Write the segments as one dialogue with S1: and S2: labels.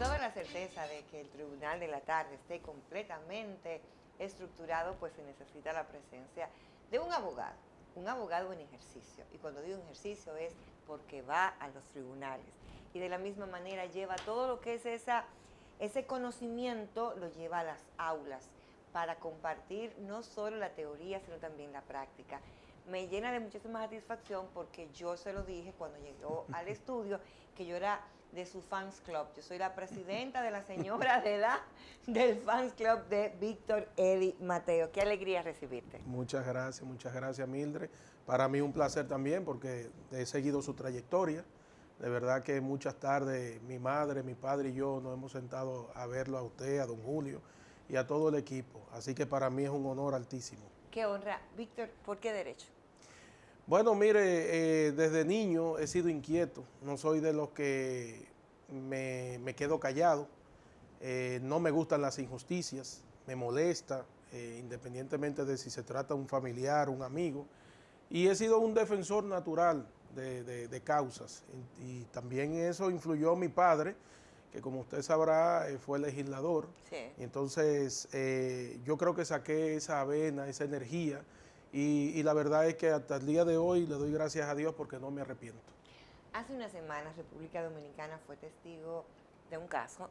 S1: toda la certeza de que el Tribunal de la Tarde esté completamente estructurado, pues se necesita la presencia de un abogado en ejercicio. Y cuando digo ejercicio es porque va a los tribunales. Y de la misma manera lleva todo lo que es ese conocimiento, lo lleva a las aulas para compartir no solo la teoría, sino también la práctica. Me llena de muchísima satisfacción porque yo se lo dije cuando llegó al estudio, que yo era de su fans club. Yo soy la presidenta de la señora de edad del fans club de Víctor Eddie Mateo. Qué alegría recibirte.
S2: Muchas gracias Mildred. Para mí un placer también porque he seguido su trayectoria. De verdad que muchas tardes mi madre, mi padre y yo nos hemos sentado a verlo a usted, a don Julio y a todo el equipo. Así que para mí es un honor altísimo.
S1: Qué honra. Víctor, ¿por qué derecho?
S2: Bueno, mire, desde niño he sido inquieto. No soy de los que me quedo callado. No me gustan las injusticias, me molesta, independientemente de si se trata de un familiar, un amigo. Y he sido un defensor natural de causas. Y también eso influyó a mi padre, que como usted sabrá fue legislador.
S1: Sí.
S2: Entonces yo creo que saqué esa vena, esa energía, y la verdad es que hasta el día de hoy le doy gracias a Dios porque no me arrepiento.
S1: Hace unas semanas República Dominicana fue testigo de un caso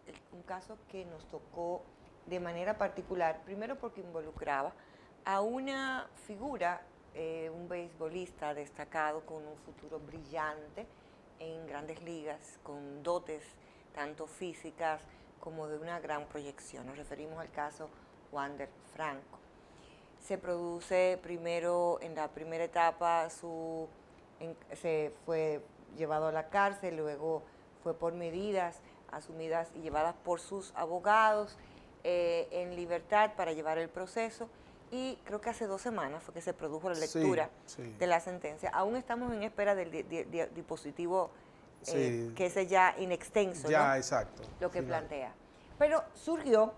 S1: que nos tocó de manera particular, primero porque involucraba a una figura, un beisbolista destacado con un futuro brillante en grandes ligas, con dotes tanto físicas como de una gran proyección. Nos referimos al caso Wander Franco. Se produce primero, en la primera etapa, se fue llevado a la cárcel, luego fue por medidas asumidas y llevadas por sus abogados en libertad para llevar el proceso, y creo que hace 2 semanas fue que se produjo la lectura de la sentencia. Aún estamos en espera del dispositivo que es ya in extenso,
S2: ya,
S1: ¿no?
S2: Exacto.
S1: Lo que plantea. Pero surgió,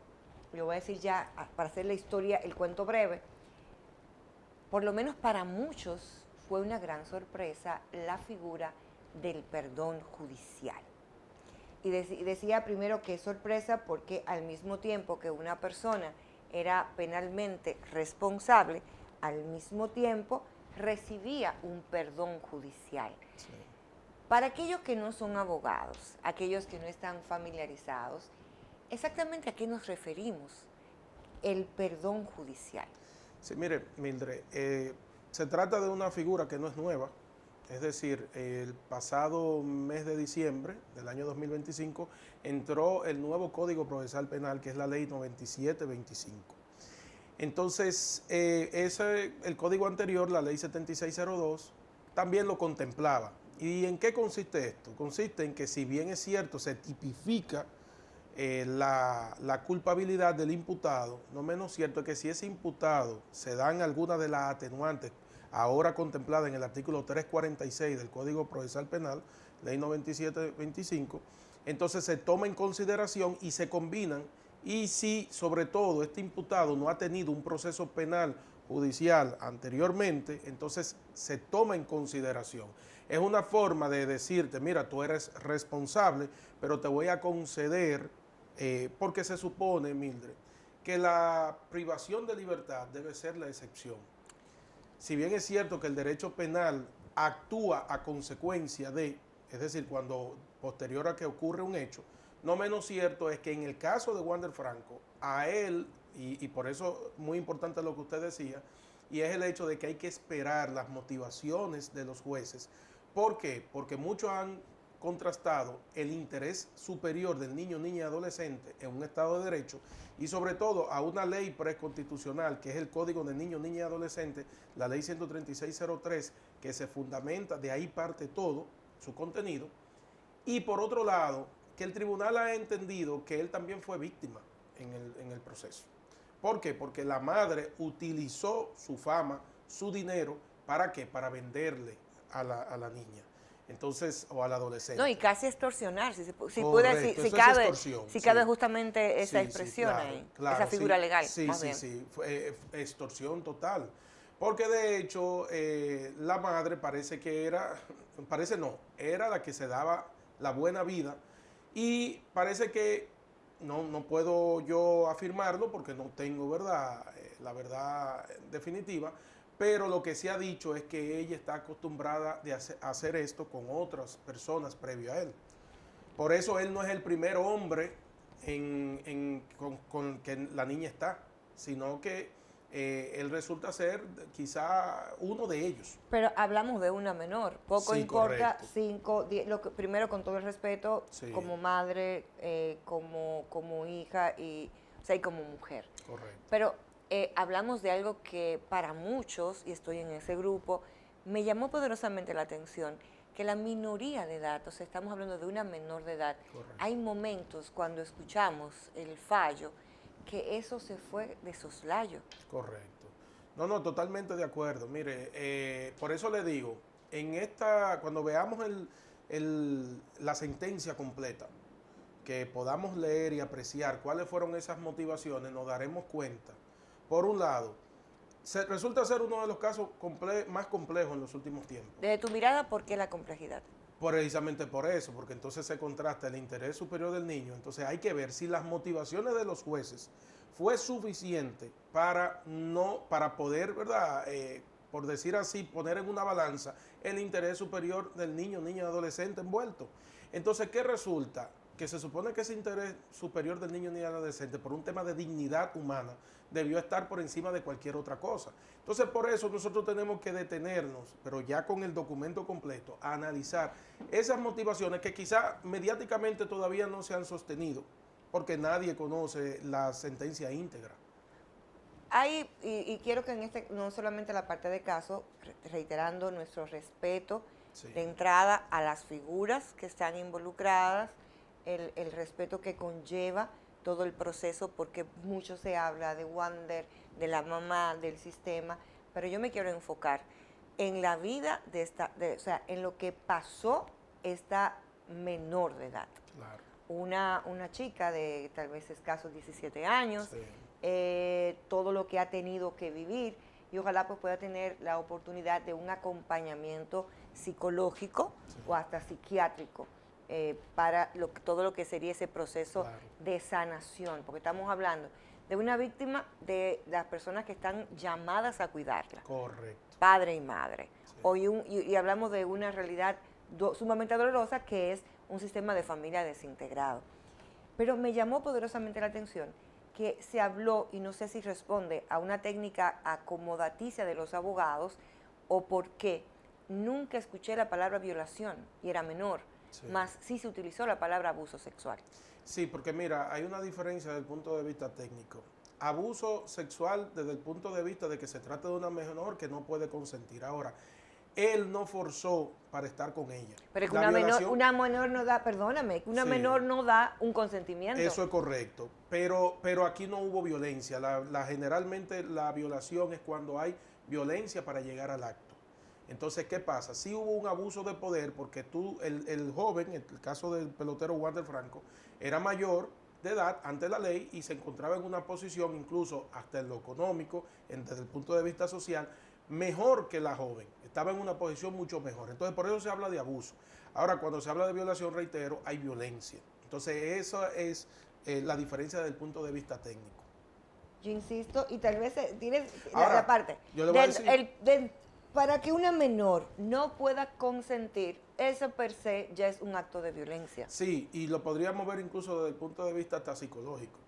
S1: lo voy a decir ya para hacer la historia, el cuento breve, por lo menos para muchos fue una gran sorpresa la figura del perdón judicial. Y decía primero que es sorpresa porque al mismo tiempo que una persona era penalmente responsable, al mismo tiempo recibía un perdón judicial. Sí. Para aquellos que no son abogados, aquellos que no están familiarizados, exactamente a qué nos referimos el perdón judicial.
S2: Sí, mire, Mildred, se trata de una figura que no es nueva. Es decir, el pasado mes de diciembre del año 2025 entró el nuevo Código Procesal Penal, que es la Ley 9725. Entonces, el código anterior, la Ley 7602, también lo contemplaba. ¿Y en qué consiste esto? Consiste en que, si bien es cierto, se tipifica la culpabilidad del imputado, no menos cierto es que si ese imputado se dan algunas de las atenuantes ahora contemplada en el artículo 346 del Código Procesal Penal, Ley 9725, entonces se toma en consideración y se combinan, y si sobre todo este imputado no ha tenido un proceso penal judicial anteriormente, entonces se toma en consideración. Es una forma de decirte, mira, tú eres responsable, pero te voy a conceder, porque se supone, Mildred, que la privación de libertad debe ser la excepción. Si bien es cierto que el derecho penal actúa a consecuencia de, es decir, cuando posterior a que ocurre un hecho, no menos cierto es que en el caso de Wander Franco, a él, y por eso muy importante lo que usted decía, y es el hecho de que hay que esperar las motivaciones de los jueces. ¿Por qué? Porque muchos han contrastado el interés superior del niño, niña y adolescente en un Estado de Derecho y sobre todo a una ley preconstitucional que es el Código de Niño, Niña y Adolescente, la ley 13603, que se fundamenta, de ahí parte todo su contenido, y por otro lado, que el tribunal ha entendido que él también fue víctima en el proceso. ¿Por qué? Porque la madre utilizó su fama, su dinero, ¿para qué? Para venderle a la niña. Entonces, o al adolescente.
S1: No, y casi extorsionar, si cabe justamente esa expresión
S2: claro,
S1: ahí,
S2: claro,
S1: esa figura legal.
S2: Sí, fue extorsión total. Porque de hecho, la madre parece que era la que se daba la buena vida Y parece que no puedo yo afirmarlo porque no tengo la verdad definitiva, pero lo que se ha dicho es que ella está acostumbrada a hacer esto con otras personas previo a él. Por eso él no es el primer hombre con que la niña está, sino que él resulta ser quizá uno de ellos.
S1: Pero hablamos de una menor. Poco
S2: Sí,
S1: importa,
S2: correcto.
S1: 5, 10, primero con todo el respeto,
S2: Sí.
S1: como madre, como hija y, o sea, y como mujer.
S2: Correcto.
S1: Pero hablamos de algo que para muchos, y estoy en ese grupo, me llamó poderosamente la atención, que la minoría de edad, o sea, estamos hablando de una menor de edad,
S2: Correcto.
S1: hay momentos cuando escuchamos el fallo que eso se fue de soslayo.
S2: Correcto. No, totalmente de acuerdo. Mire, por eso le digo, cuando veamos la sentencia completa, que podamos leer y apreciar cuáles fueron esas motivaciones, nos daremos cuenta. Por un lado, resulta ser uno de los casos más complejos en los últimos tiempos.
S1: Desde tu mirada, ¿por qué la complejidad?
S2: Precisamente por eso, porque entonces se contrasta el interés superior del niño. Entonces hay que ver si las motivaciones de los jueces fue suficiente para poder, ¿verdad? Por decir así, poner en una balanza el interés superior del niño, niña, adolescente envuelto. Entonces, ¿qué resulta? Que se supone que ese interés superior del niño, niña, adolescente, por un tema de dignidad humana, debió estar por encima de cualquier otra cosa. Entonces, por eso nosotros tenemos que detenernos, pero ya con el documento completo, a analizar esas motivaciones que quizá mediáticamente todavía no se han sostenido, porque nadie conoce la sentencia íntegra.
S1: Hay, y quiero que no solamente la parte de caso, reiterando nuestro respeto
S2: Sí.
S1: de entrada a las figuras que están involucradas, el respeto que conlleva todo el proceso, porque mucho se habla de Wander, de la mamá, del sistema, pero yo me quiero enfocar en la vida o sea, en lo que pasó esta menor de edad.
S2: Claro.
S1: Una chica de tal vez escasos 17 años,
S2: Sí.
S1: todo lo que ha tenido que vivir y ojalá pues pueda tener la oportunidad de un acompañamiento psicológico
S2: Sí.
S1: o hasta psiquiátrico para todo lo que sería ese proceso
S2: Claro.
S1: de sanación, porque estamos hablando de una víctima de las personas que están llamadas a cuidarla,
S2: Correcto.
S1: padre y madre.
S2: Sí.
S1: Hoy y hablamos de una realidad sumamente dolorosa que es un sistema de familia desintegrado. Pero me llamó poderosamente la atención que se habló, y no sé si responde a una técnica acomodaticia de los abogados o por qué, nunca escuché la palabra violación y era menor,
S2: Sí.
S1: más sí se utilizó la palabra abuso sexual.
S2: Sí, porque mira, hay una diferencia desde el punto de vista técnico. Abuso sexual desde el punto de vista de que se trata de una menor que no puede consentir. Ahora, él no forzó para estar con ella.
S1: Pero es que
S2: La violación,
S1: una menor no da, perdóname, que una
S2: Sí.
S1: menor no da un consentimiento.
S2: Eso es correcto, pero aquí no hubo violencia. Generalmente la violación es cuando hay violencia para llegar al acto. Entonces, ¿qué pasa? Sí hubo un abuso de poder porque el joven, en el caso del pelotero Wander Franco, era mayor de edad ante la ley y se encontraba en una posición, incluso hasta en lo económico, desde el punto de vista social, mejor que la joven. Estaba en una posición mucho mejor. Entonces, por eso se habla de abuso. Ahora, cuando se habla de violación, reitero, hay violencia. Entonces, esa es la diferencia desde el punto de vista técnico.
S1: Yo insisto, y tal vez tienes
S2: Ahora,
S1: la parte.
S2: yo le voy a decir,
S1: Para que una menor no pueda consentir, eso per se ya es un acto de violencia.
S2: Sí, y lo podríamos ver incluso desde el punto de vista hasta psicológico.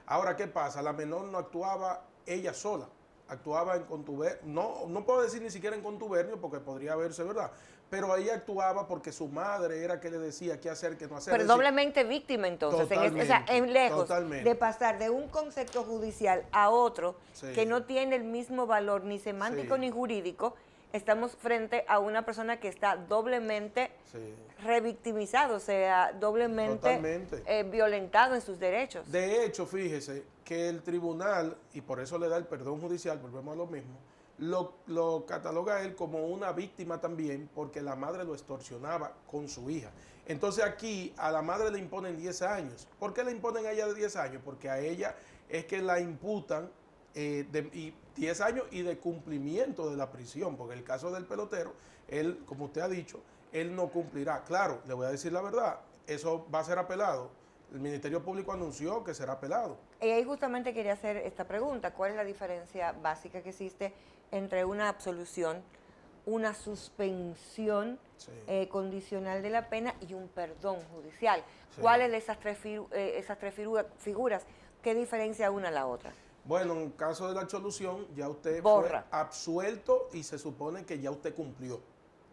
S2: Ahora, ¿qué pasa? La menor no actuaba ella sola, actuaba en contubernio, no puedo decir ni siquiera en contubernio porque podría verse, ¿verdad? Pero ella actuaba porque su madre era que le decía qué hacer, qué no hacer.
S1: Pero
S2: Es decir,
S1: doblemente víctima entonces, o sea, en lejos
S2: totalmente.
S1: de pasar de un concepto judicial a otro
S2: Sí.
S1: que no tiene el mismo valor ni semántico
S2: Sí.
S1: ni jurídico, estamos frente a una persona que está doblemente
S2: Sí.
S1: revictimizado, o sea, doblemente
S2: Totalmente.
S1: violentado en sus derechos.
S2: De hecho, fíjese que el tribunal, y por eso le da el perdón judicial, volvemos a lo mismo, lo cataloga a él como una víctima también porque la madre lo extorsionaba con su hija. Entonces aquí a la madre le imponen 10 años. ¿Por qué le imponen a ella de 10 años? Porque a ella es que la imputan y 10 años y de cumplimiento de la prisión, porque en el caso del pelotero, él, como usted ha dicho, él no cumplirá. Claro, le voy a decir la verdad, eso va a ser apelado. El Ministerio Público anunció que será apelado.
S1: Y ahí justamente quería hacer esta pregunta. ¿Cuál es la diferencia básica que existe entre una absolución, una suspensión condicional de la pena y un perdón judicial? Sí. ¿Cuáles de esas tres figuras, qué diferencia una a la otra?
S2: Bueno, en caso de la absolución, ya usted
S1: borra.
S2: Fue absuelto y se supone que ya usted cumplió.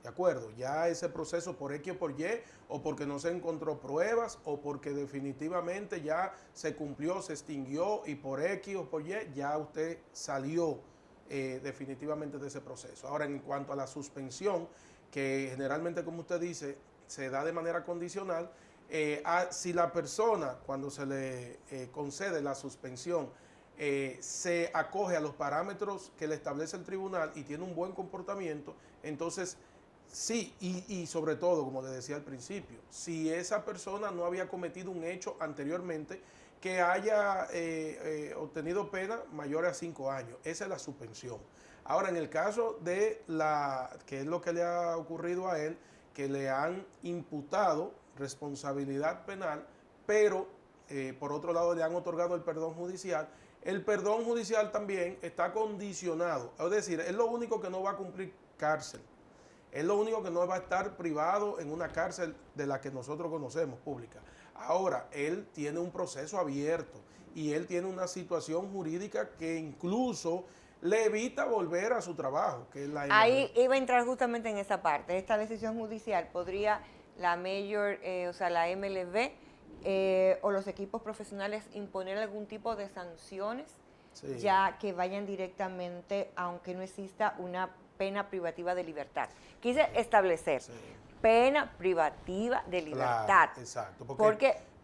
S2: ¿De acuerdo? Ya ese proceso por X o por Y, o porque no se encontró pruebas, o porque definitivamente ya se cumplió, se extinguió, y por X o por Y ya usted salió definitivamente de ese proceso. Ahora, en cuanto a la suspensión, que generalmente, como usted dice, se da de manera condicional, si la persona, cuando se le concede la suspensión, se acoge a los parámetros que le establece el tribunal y tiene un buen comportamiento, entonces sí, y sobre todo, como le decía al principio, si esa persona no había cometido un hecho anteriormente que haya obtenido pena mayor a 5 años, esa es la suspensión. Ahora, en el caso de que es lo que le ha ocurrido a él, que le han imputado responsabilidad penal, pero por otro lado le han otorgado el perdón judicial. El perdón judicial también está condicionado, es decir, es lo único que no va a cumplir cárcel. Es lo único que no va a estar privado en una cárcel de la que nosotros conocemos, pública. Ahora, él tiene un proceso abierto y él tiene una situación jurídica que incluso le evita volver a su trabajo, que es la MLB.
S1: Ahí iba a entrar justamente en esa parte. Esta decisión judicial, ¿podría la mayor, o sea, la MLB o los equipos profesionales imponer algún tipo de sanciones, sí, ya que vayan directamente, aunque no exista una pena privativa de libertad? Quise establecer pena privativa de libertad.
S2: Claro, exacto.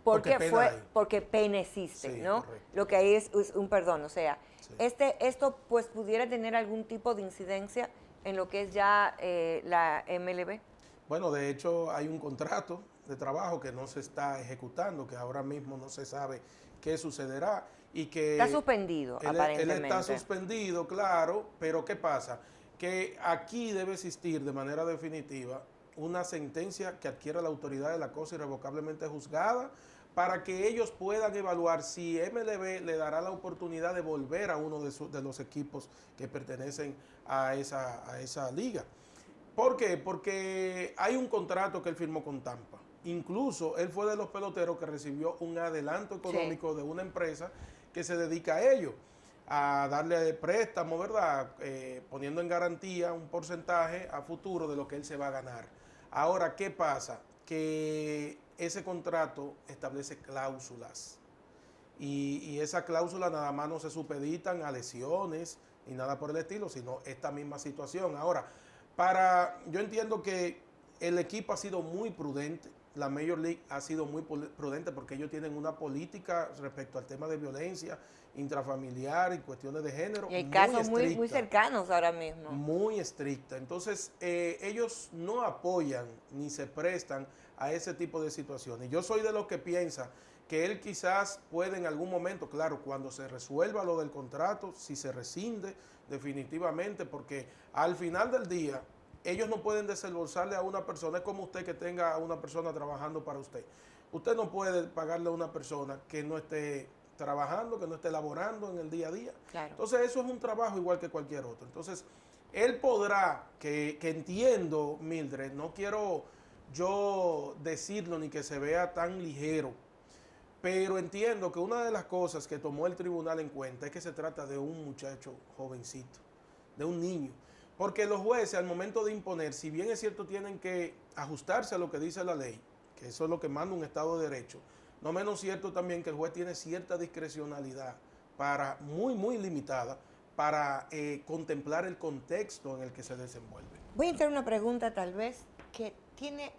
S1: Porque pena existe, ¿no?
S2: Correcto.
S1: Lo que hay es un perdón, o sea, esto pues pudiera tener algún tipo de incidencia en lo que es ya la MLB.
S2: Bueno, de hecho hay un contrato de trabajo que no se está ejecutando, que ahora mismo no se sabe qué sucederá y que
S1: está suspendido, aparentemente.
S2: Él está suspendido, claro, pero ¿qué pasa? Que aquí debe existir de manera definitiva una sentencia que adquiera la autoridad de la cosa irrevocablemente juzgada para que ellos puedan evaluar si MLB le dará la oportunidad de volver a uno de los equipos que pertenecen a esa liga. ¿Por qué? Porque hay un contrato que él firmó con Tampa. Incluso él fue de los peloteros que recibió un adelanto económico de una empresa que se dedica a ello, a darle préstamo, ¿verdad? Poniendo en garantía un porcentaje a futuro de lo que él se va a ganar. Ahora, ¿qué pasa? Que ese contrato establece cláusulas y esas cláusulas nada más no se supeditan a lesiones ni nada por el estilo, sino esta misma situación. Ahora, yo entiendo que el equipo ha sido muy prudente, la Major League ha sido muy prudente porque ellos tienen una política respecto al tema de violencia intrafamiliar y cuestiones de género.
S1: Y hay casos muy cercanos ahora mismo.
S2: Muy estricta. Entonces, ellos no apoyan ni se prestan a ese tipo de situaciones. Yo soy de los que piensa que él quizás puede en algún momento, claro, cuando se resuelva lo del contrato, si se rescinde definitivamente, porque al final del día ellos no pueden desembolsarle a una persona, es como usted que tenga a una persona trabajando para usted. Usted no puede pagarle a una persona que no esté trabajando, que no esté laborando en el día a día.
S1: Claro.
S2: Entonces eso es un trabajo igual que cualquier otro. Entonces él podrá, que entiendo, Mildred, no quiero yo decirlo ni que se vea tan ligero, pero entiendo que una de las cosas que tomó el tribunal en cuenta es que se trata de un muchacho jovencito, de un niño. Porque los jueces al momento de imponer, si bien es cierto tienen que ajustarse a lo que dice la ley, que eso es lo que manda un Estado de Derecho, no menos cierto también que el juez tiene cierta discrecionalidad muy limitada para contemplar el contexto en el que se desenvuelve.
S1: Voy a entrar una pregunta tal vez que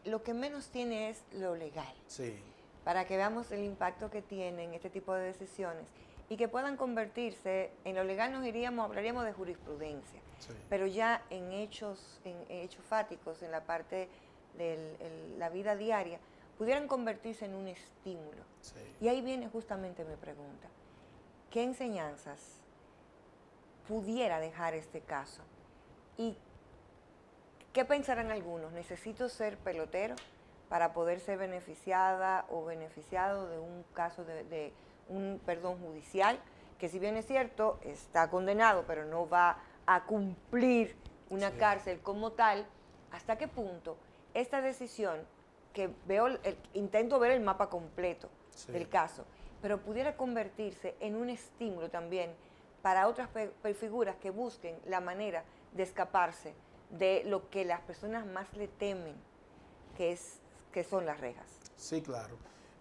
S1: lo que menos tiene es lo legal.
S2: Sí.
S1: Para que veamos el impacto que tienen este tipo de decisiones y que puedan convertirse, en lo legal hablaríamos de jurisprudencia, sí, pero ya en hechos fáticos, en la parte de la vida diaria, pudieran convertirse en un estímulo.
S2: Sí.
S1: Y ahí viene justamente mi pregunta. ¿Qué enseñanzas pudiera dejar este caso? ¿Y qué pensarán algunos? ¿Necesito ser pelotero para poder ser beneficiada o beneficiado de un caso de un perdón judicial, que si bien es cierto, está condenado, pero no va a cumplir una cárcel como tal. ¿Hasta qué punto esta decisión, que intento ver el mapa completo del caso, pero pudiera convertirse en un estímulo también para otras figuras que busquen la manera de escaparse de lo que las personas más le temen, que son las rejas?
S2: Sí, claro.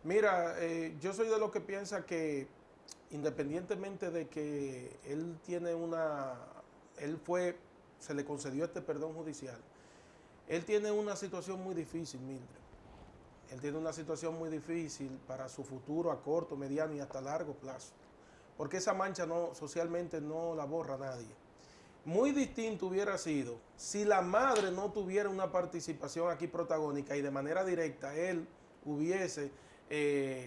S2: Mira, yo soy de los que piensa que independientemente de que él tiene se le concedió este perdón judicial, él tiene una situación muy difícil, Mildred. Él tiene una situación muy difícil para su futuro a corto, mediano y hasta largo plazo. Porque esa mancha socialmente no la borra nadie. Muy distinto hubiera sido si la madre no tuviera una participación aquí protagónica y de manera directa él hubiese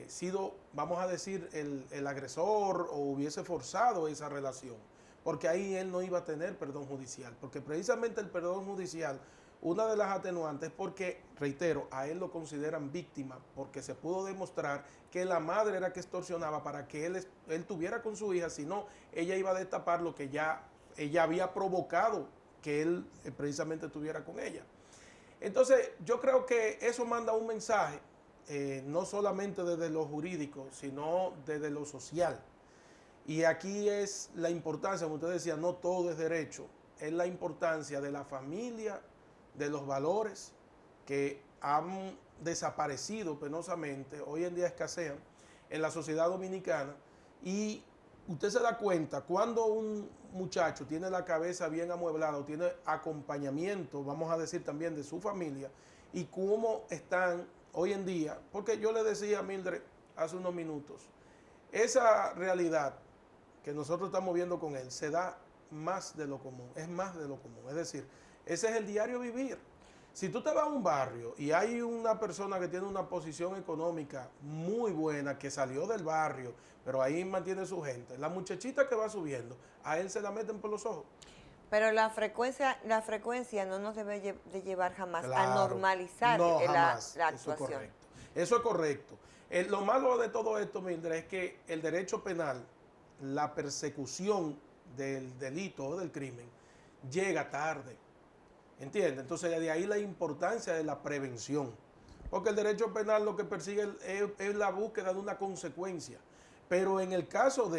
S2: sido, vamos a decir, el agresor o hubiese forzado esa relación. Porque ahí él no iba a tener perdón judicial. Porque precisamente el perdón judicial, una de las atenuantes es porque, reitero, a él lo consideran víctima, porque se pudo demostrar que la madre era que extorsionaba para que él tuviera con su hija, si no, ella iba a destapar lo que ella había provocado que él precisamente estuviera con ella. Entonces, yo creo que eso manda un mensaje, no solamente desde lo jurídico, sino desde lo social. Y aquí es la importancia, como usted decía, no todo es derecho, es la importancia de la familia, de los valores que han desaparecido penosamente, hoy en día escasean en la sociedad dominicana, y usted se da cuenta cuando un muchacho tiene la cabeza bien amueblada o tiene acompañamiento, vamos a decir también de su familia, y cómo están hoy en día, porque yo le decía a Mildred hace unos minutos, esa realidad que nosotros estamos viendo con él se da más de lo común, es más de lo común, es decir, ese es el diario vivir. Si tú te vas a un barrio y hay una persona que tiene una posición económica muy buena, que salió del barrio, pero ahí mantiene su gente, la muchachita que va subiendo, a él se la meten por los ojos.
S1: Pero la frecuencia no nos debe de llevar jamás a normalizar la actuación.
S2: Eso es correcto. Eso es correcto. Lo malo de todo esto, Mildred, es que el derecho penal, la persecución del delito o del crimen, llega tarde. ¿Entiendes? Entonces, de ahí la importancia de la prevención. Porque el derecho penal lo que persigue es la búsqueda de una consecuencia. Pero en el caso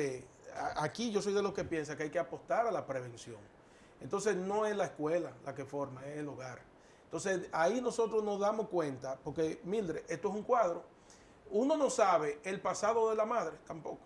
S2: aquí yo soy de los que piensa que hay que apostar a la prevención. Entonces, no es la escuela la que forma, es el hogar. Entonces, ahí nosotros nos damos cuenta, porque, Mildred, esto es un cuadro. Uno no sabe el pasado de la madre tampoco.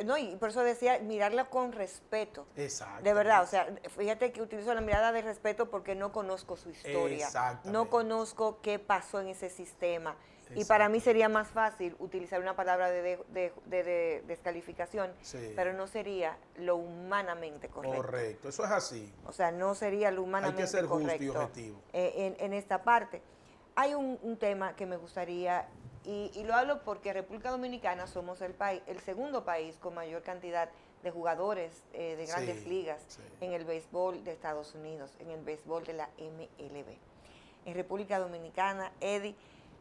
S1: No, y por eso decía, mirarla con respeto.
S2: Exacto.
S1: De verdad, o sea, fíjate que utilizo la mirada de respeto porque no conozco su historia. No conozco qué pasó en ese sistema. Y para mí sería más fácil utilizar una palabra de descalificación, pero no sería lo humanamente correcto.
S2: Correcto, eso es así.
S1: O sea, no sería lo humanamente correcto.
S2: Hay que ser justo y objetivo.
S1: En esta parte. Hay un tema que me gustaría, y lo hablo porque República Dominicana somos el segundo país con mayor cantidad de jugadores de grandes ligas en el béisbol de Estados Unidos, en el béisbol de la MLB. En República Dominicana, Eddie,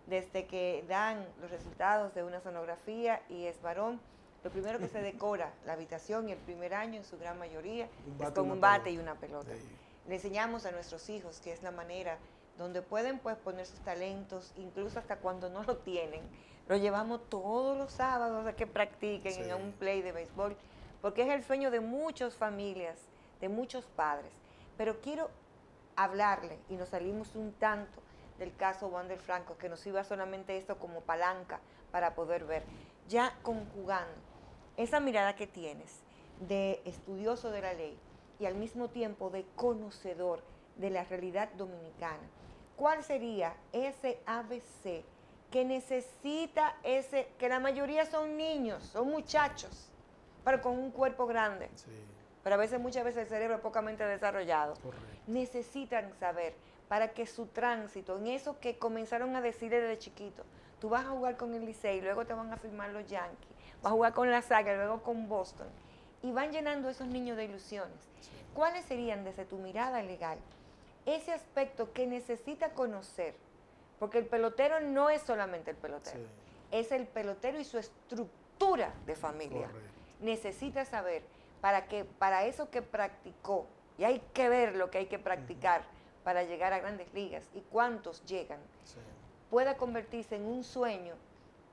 S1: desde que dan los resultados de una sonografía y es varón, lo primero que se decora la habitación y el primer año en su gran mayoría es con un bate y una pelota. Le enseñamos a nuestros hijos que es la manera donde pueden pues poner sus talentos, incluso hasta cuando no lo tienen. Lo llevamos todos los sábados a que practiquen en un play de béisbol, porque es el sueño de muchas familias, de muchos padres. Pero quiero hablarle, y nos salimos un tanto del caso Wander Franco, que nos iba solamente esto como palanca para poder ver, ya conjugando esa mirada que tienes de estudioso de la ley y al mismo tiempo de conocedor de la realidad dominicana. ¿Cuál sería ese ABC que necesita que la mayoría son niños, son muchachos, pero con un cuerpo grande? Sí. Pero muchas veces el cerebro es pocamente desarrollado. Correcto. Necesitan saber para que su tránsito, en eso que comenzaron a decir desde chiquito, tú vas a jugar con el Licey, luego te van a firmar los Yankees, vas a jugar con las Águilas, luego con Boston, y van llenando esos niños de ilusiones. Sí. ¿Cuáles serían, desde tu mirada legal, ese aspecto que necesita conocer, porque el pelotero no es solamente el pelotero, es el pelotero y su estructura de familia.
S2: Correcto.
S1: Necesita saber para eso que practicó, y hay que ver lo que hay que practicar para llegar a grandes ligas y cuántos llegan, pueda convertirse en un sueño,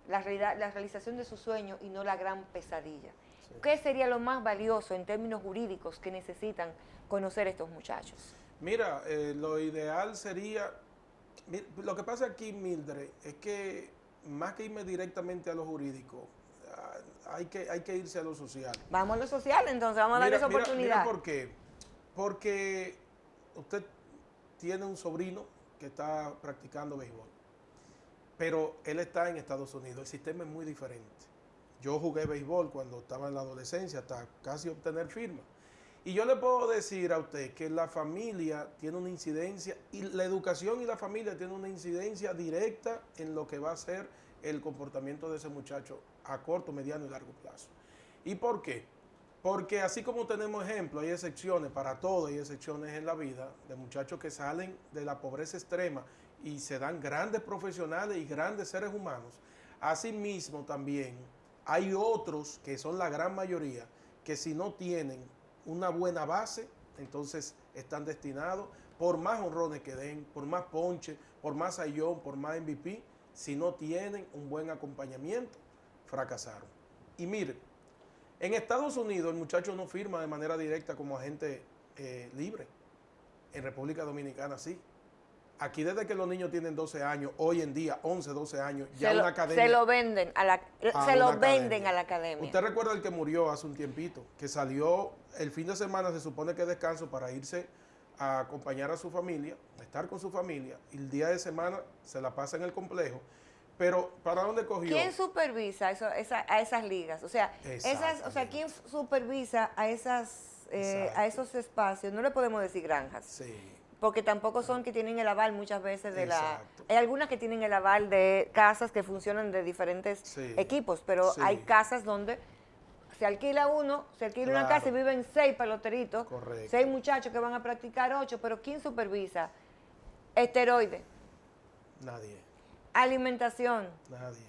S1: la realización de su sueño y no la gran pesadilla. ¿Qué sería lo más valioso en términos jurídicos que necesitan conocer estos muchachos?
S2: Mira, lo ideal sería, lo que pasa aquí, Mildred, es que más que irme directamente a lo jurídico, hay que irse a lo social.
S1: Vamos a lo social, entonces vamos a darle esa oportunidad.
S2: Mira por qué. Porque usted tiene un sobrino que está practicando béisbol, pero él está en Estados Unidos, el sistema es muy diferente. Yo jugué béisbol cuando estaba en la adolescencia, hasta casi obtener firma. Y yo le puedo decir a usted que la familia tiene una incidencia, y la educación y la familia tienen una incidencia directa en lo que va a ser el comportamiento de ese muchacho a corto, mediano y largo plazo. ¿Y por qué? Porque así como tenemos ejemplos, hay excepciones para todo, hay excepciones en la vida de muchachos que salen de la pobreza extrema y se dan grandes profesionales y grandes seres humanos. Asimismo también hay otros, que son la gran mayoría, que si no tienen una buena base, entonces están destinados, por más honrones que den, por más ponche, por más sayón, por más MVP, si no tienen un buen acompañamiento, fracasaron. Y miren, en Estados Unidos el muchacho no firma de manera directa como agente libre. En República Dominicana sí. Aquí desde que los niños tienen 12 años, hoy en día 11, 12 años, ya una academia.
S1: Se lo venden a la academia.
S2: ¿Usted recuerda el que murió hace un tiempito? Que salió el fin de semana, se supone que descanso para irse a acompañar a su familia, a estar con su familia, y el día de semana se la pasa en el complejo. Pero, ¿para dónde cogió?
S1: ¿Quién supervisa a esas ligas? O sea, ¿quién supervisa a esos espacios? No le podemos decir granjas.
S2: Sí.
S1: Porque tampoco son que tienen el aval muchas veces de Hay algunas que tienen el aval de casas que funcionan de diferentes equipos, pero hay casas donde se alquila una casa y viven 6 peloteritos, 6 muchachos que van a practicar 8, pero ¿quién supervisa? Esteroides.
S2: Nadie.
S1: Alimentación.
S2: Nadie.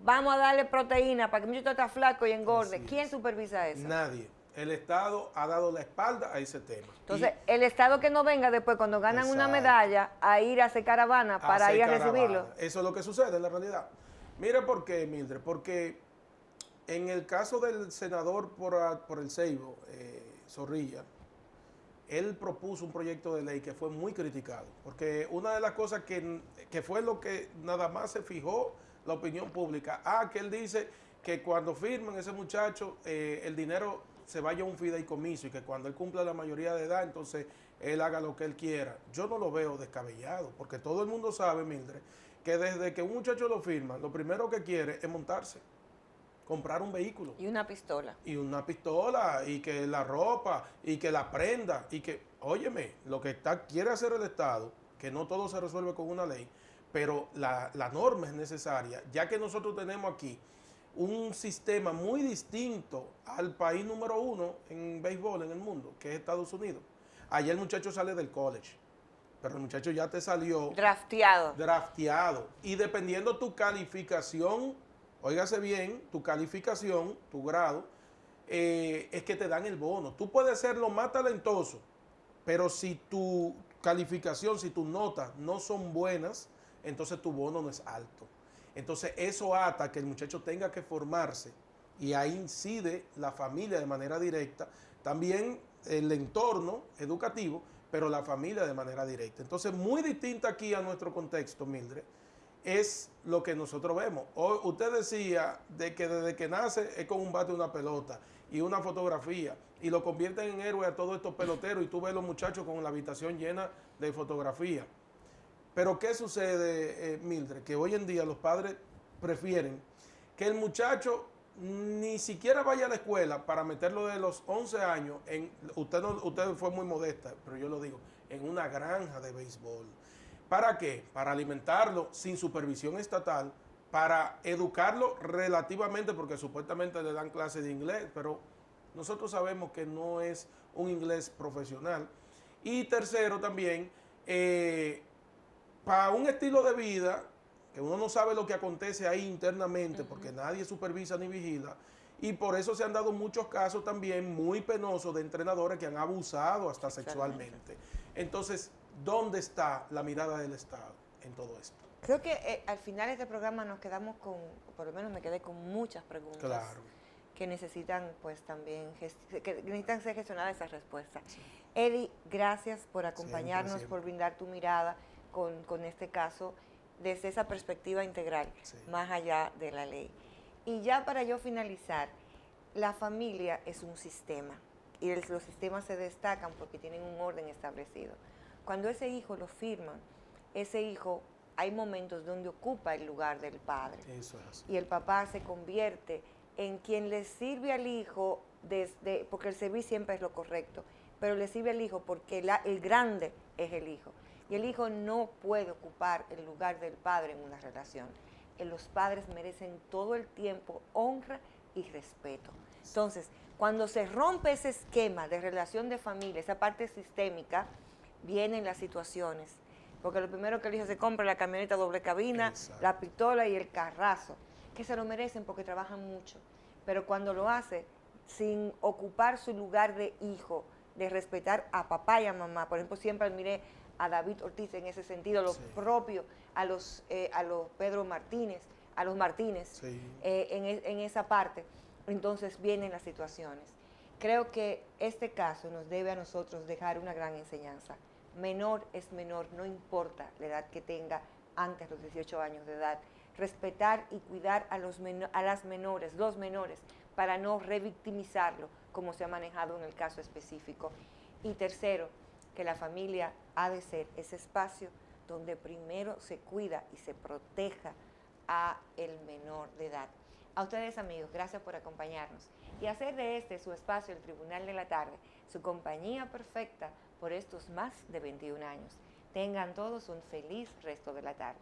S1: Vamos a darle proteína para que el muchacho esté flaco y engorde. ¿Quién supervisa eso?
S2: Nadie. El Estado ha dado la espalda a ese tema.
S1: Entonces, el Estado que no venga después, cuando ganan una medalla, a ir a hacer caravana para ir a recibirlo.
S2: Eso es lo que sucede en la realidad. Mire por qué, Mildred, porque en el caso del senador por el Ceibo, Zorrilla, él propuso un proyecto de ley que fue muy criticado, porque una de las cosas que fue lo que nada más se fijó la opinión pública, que él dice que cuando firmen ese muchacho, el dinero se vaya a un fideicomiso y que cuando él cumpla la mayoría de edad, entonces él haga lo que él quiera. Yo no lo veo descabellado, porque todo el mundo sabe, Mildred, que desde que un muchacho lo firma, lo primero que quiere es montarse, comprar un vehículo.
S1: Y una pistola.
S2: Y una pistola, y que la ropa, y que la prenda, y que, óyeme, lo que quiere hacer el Estado, que no todo se resuelve con una ley, pero la norma es necesaria, ya que nosotros tenemos aquí un sistema muy distinto al país número 1 en béisbol en el mundo, que es Estados Unidos. Allá el muchacho sale del college, pero el muchacho ya te salió drafteado. Y dependiendo tu calificación, óigase bien, tu calificación, tu grado, es que te dan el bono. Tú puedes ser lo más talentoso, pero si tu calificación, si tus notas no son buenas, entonces tu bono no es alto. Entonces eso ata que el muchacho tenga que formarse, y ahí incide la familia de manera directa, también el entorno educativo, pero la familia de manera directa. Entonces, muy distinta aquí a nuestro contexto, Mildred, es lo que nosotros vemos. Usted decía de que desde que nace es con un bate y una pelota y una fotografía, y lo convierten en héroe a todos estos peloteros, y tú ves los muchachos con la habitación llena de fotografías. Pero ¿qué sucede, Mildred? Que hoy en día los padres prefieren que el muchacho ni siquiera vaya a la escuela para meterlo de los 11 años usted fue muy modesta, pero yo lo digo, en una granja de béisbol. ¿Para qué? Para alimentarlo sin supervisión estatal, para educarlo relativamente, porque supuestamente le dan clases de inglés, pero nosotros sabemos que no es un inglés profesional. Y tercero también, para un estilo de vida, que uno no sabe lo que acontece ahí internamente, porque nadie supervisa ni vigila, y por eso se han dado muchos casos también muy penosos de entrenadores que han abusado hasta sexualmente. Entonces, ¿dónde está la mirada del Estado en todo esto?
S1: Creo que al final de este programa nos quedamos con, por lo menos me quedé con muchas preguntas.
S2: Claro.
S1: Que necesitan pues también que necesitan ser gestionadas esas respuestas. Sí. Eddie, gracias por acompañarnos, siempre. Por brindar tu mirada con este caso desde esa perspectiva integral, más allá de la ley. Y ya para yo finalizar, la familia es un sistema y los sistemas se destacan porque tienen un orden establecido. Cuando ese hijo lo firman, ese hijo hay momentos donde ocupa el lugar del padre. Eso es así. Y el papá se convierte en quien le sirve al hijo, porque el servir siempre es lo correcto, pero le sirve al hijo porque el grande es el hijo. Y el hijo no puede ocupar el lugar del padre en una relación. Los padres merecen todo el tiempo honra y respeto. Entonces, cuando se rompe ese esquema de relación de familia, esa parte sistémica, vienen las situaciones. Porque lo primero que el hijo se compra es la camioneta doble cabina, exacto, la pistola y el carrazo, que se lo merecen porque trabajan mucho. Pero cuando lo hace sin ocupar su lugar de hijo, de respetar a papá y a mamá, por ejemplo, siempre admiré a David Ortiz en ese sentido, lo propio a los Pedro Martínez, a los Martínez, en esa parte, entonces vienen las situaciones. Creo que este caso nos debe a nosotros dejar una gran enseñanza. Menor es menor, no importa la edad que tenga antes de los 18 años de edad. Respetar y cuidar a los menores, para no revictimizarlo, como se ha manejado en el caso específico. Y tercero, que la familia ha de ser ese espacio donde primero se cuida y se proteja a el menor de edad. A ustedes, amigos, gracias por acompañarnos y hacer de este su espacio, el Tribunal de la Tarde, su compañía perfecta por estos más de 21 años. Tengan todos un feliz resto de la tarde.